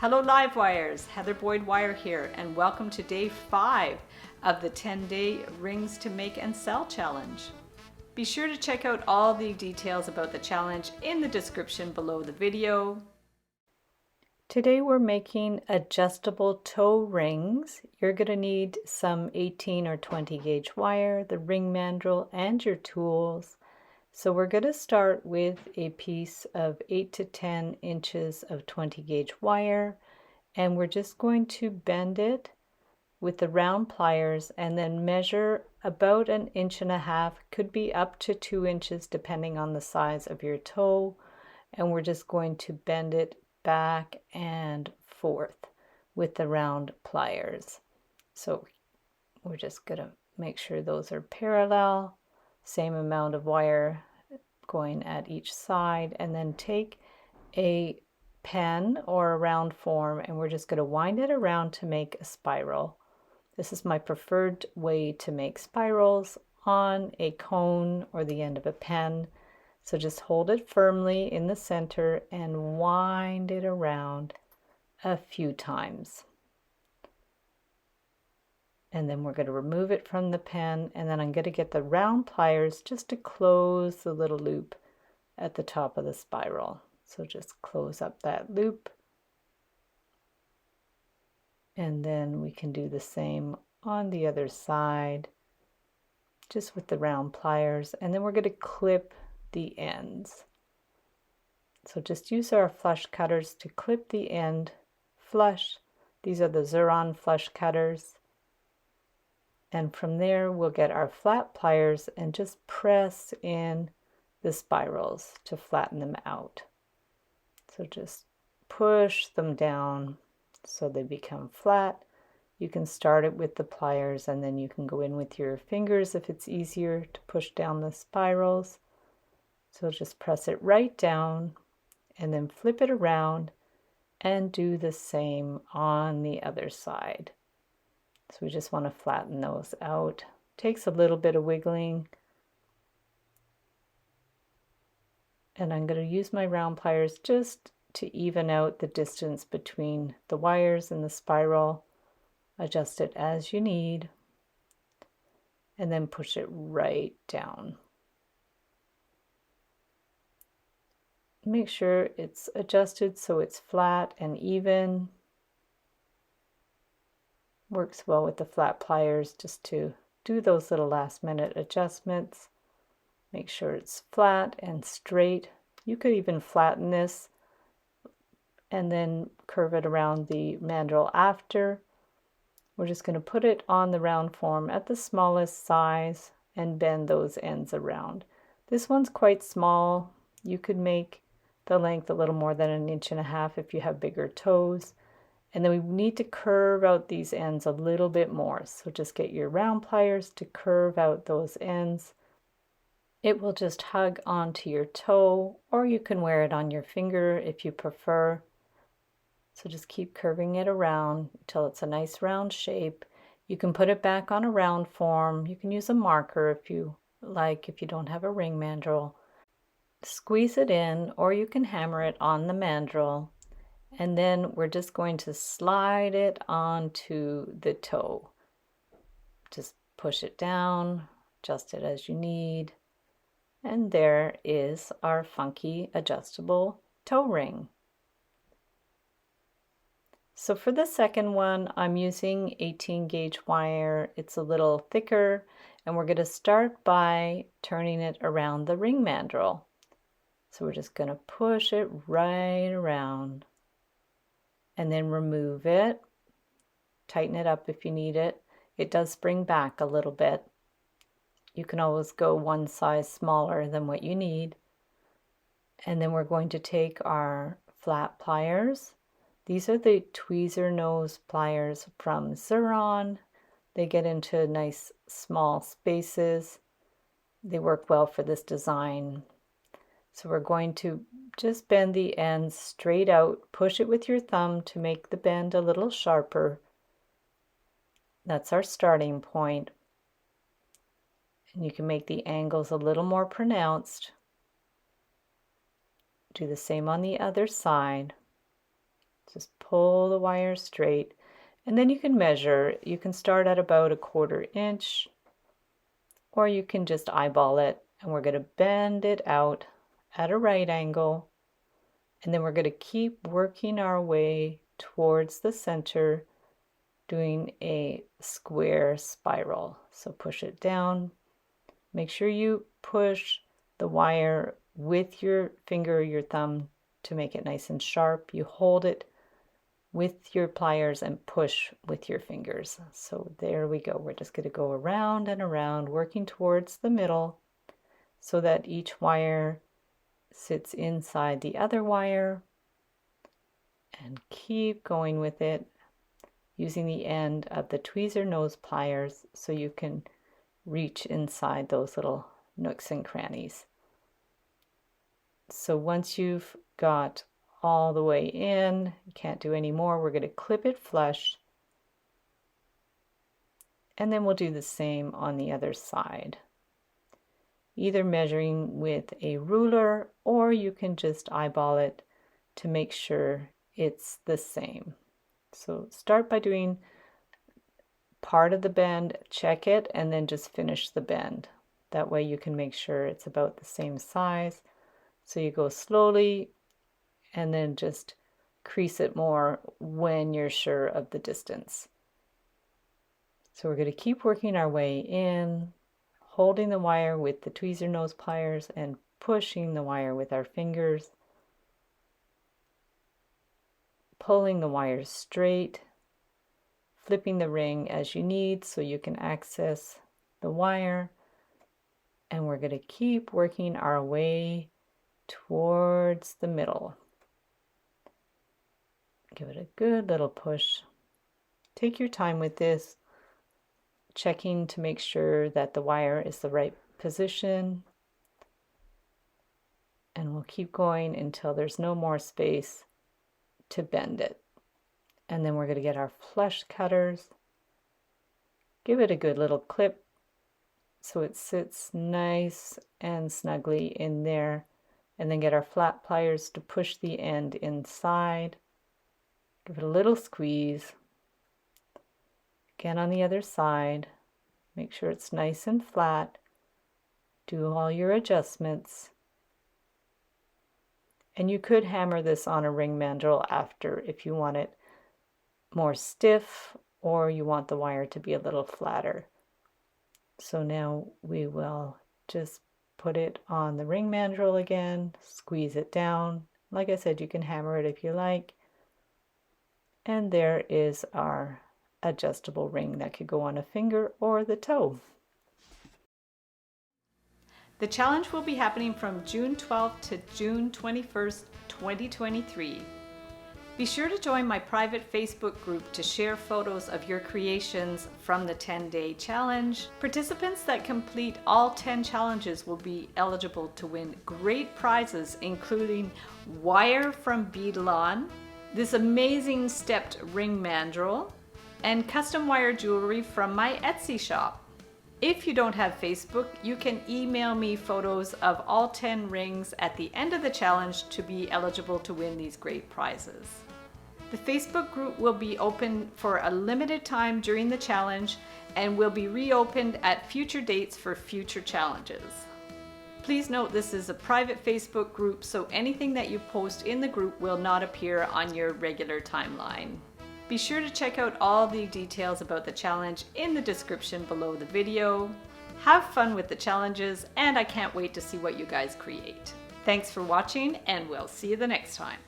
Hello Livewires, Heather Boyd Wire here, and welcome to day 5 of the 10-day Rings to Make and Sell challenge. Be sure to check out all the details about the challenge in the description below the video. Today we're making adjustable toe rings. You're going to need some 18 or 20 gauge wire, the ring mandrel, and your tools. So we're going to start with a piece of 8 to 10 inches of 20 gauge wire, and we're just going to bend it with the round pliers and then measure about 1.5 inches, could be up to 2 inches depending on the size of your toe, and we're just going to bend it back and forth with the round pliers. So we're just going to make sure those are parallel. Same amount of wire going at each side, and then take a pen or a round form and we're just going to wind it around to make a spiral. This is my preferred way to make spirals, on a cone or the end of a pen. So just hold it firmly in the center and wind it around a few times. And then we're going to remove it from the pen, and then I'm going to get the round pliers just to close the little loop at the top of the spiral. So just close up that loop. And then we can do the same on the other side, just with the round pliers. And then we're going to clip the ends. So just use our flush cutters to clip the end flush. These are the Xuron flush cutters. And from there we'll get our flat pliers and just press in the spirals to flatten them out. So just push them down so they become flat. You can start it with the pliers and then you can go in with your fingers if it's easier to push down the spirals. So just press it right down and then flip it around and do the same on the other side. So we just want to flatten those out. Takes a little bit of wiggling. And I'm going to use my round pliers just to even out the distance between the wires and the spiral. Adjust it as you need. And then push it right down. Make sure it's adjusted so it's flat and even. Works well with the flat pliers just to do those little last minute adjustments. Make sure it's flat and straight. You could even flatten this and then curve it around the mandrel after. We're just going to put it on the round form at the smallest size and bend those ends around. This one's quite small. You could make the length a little more than 1.5 inches if you have bigger toes. And then we need to curve out these ends a little bit more. So just get your round pliers to curve out those ends. It will just hug onto your toe, or you can wear it on your finger if you prefer. So just keep curving it around until it's a nice round shape. You can put it back on a round form. You can use a marker if you like, if you don't have a ring mandrel. Squeeze it in, or you can hammer it on the mandrel. And then we're just going to slide it onto the toe. Just push it down, adjust it as you need. And there is our funky adjustable toe ring. So for the second one, I'm using 18 gauge wire. It's a little thicker, and we're going to start by turning it around the ring mandrel. So we're just going to push it right around. And then remove it, tighten it up if you need it. It does spring back a little bit. You can always go one size smaller than what you need. And then we're going to take our flat pliers. These are the tweezer nose pliers from Xuron. They get into nice small spaces. They work well for this design. So we're going to just bend the ends straight out, push it with your thumb to make the bend a little sharper. That's our starting point. And you can make the angles a little more pronounced. Do the same on the other side. Just pull the wire straight, and then you can measure. You can start at about 1/4 inch, or you can just eyeball it, and we're going to bend it out at a right angle, and then we're going to keep working our way towards the center, doing a square spiral. So push it down. Make sure you push the wire with your finger or your thumb to make it nice and sharp. You hold it with your pliers and push with your fingers. So there we go. We're just going to go around and around, working towards the middle so that each wire sits inside the other wire, and keep going with it using the end of the tweezer nose pliers so you can reach inside those little nooks and crannies. So once you've got all the way in, you can't do any more, we're going to clip it flush, and then we'll do the same on the other side, either measuring with a ruler, or you can just eyeball it to make sure it's the same. So start by doing part of the bend, check it, and then just finish the bend. That way you can make sure it's about the same size. So you go slowly and then just crease it more when you're sure of the distance. So we're going to keep working our way in, holding the wire with the tweezer nose pliers and pushing the wire with our fingers, pulling the wire straight, flipping the ring as you need so you can access the wire, and we're going to keep working our way towards the middle. Give it a good little push. Take your time with this, checking to make sure that the wire is the right position, and we'll keep going until there's no more space to bend it. And then we're going to get our flush cutters, give it a good little clip so it sits nice and snugly in there, and then get our flat pliers to push the end inside. Give it a little squeeze. Again on the other side, make sure it's nice and flat. Do all your adjustments. And you could hammer this on a ring mandrel after if you want it more stiff or you want the wire to be a little flatter. So now we will just put it on the ring mandrel again, squeeze it down. Like I said, you can hammer it if you like. And there is our adjustable ring that could go on a finger or the toe. The challenge will be happening from June 12th to June 21st, 2023. Be sure to join my private Facebook group to share photos of your creations from the 10-day challenge. Participants that complete all 10 challenges will be eligible to win great prizes, including wire from Beadalon, this amazing stepped ring mandrel, and custom wire jewelry from my Etsy shop. If you don't have Facebook, you can email me photos of all 10 rings at the end of the challenge to be eligible to win these great prizes. The Facebook group will be open for a limited time during the challenge and will be reopened at future dates for future challenges. Please note this is a private Facebook group, so anything that you post in the group will not appear on your regular timeline. Be sure to check out all the details about the challenge in the description below the video. Have fun with the challenges, and I can't wait to see what you guys create. Thanks for watching, and we'll see you the next time.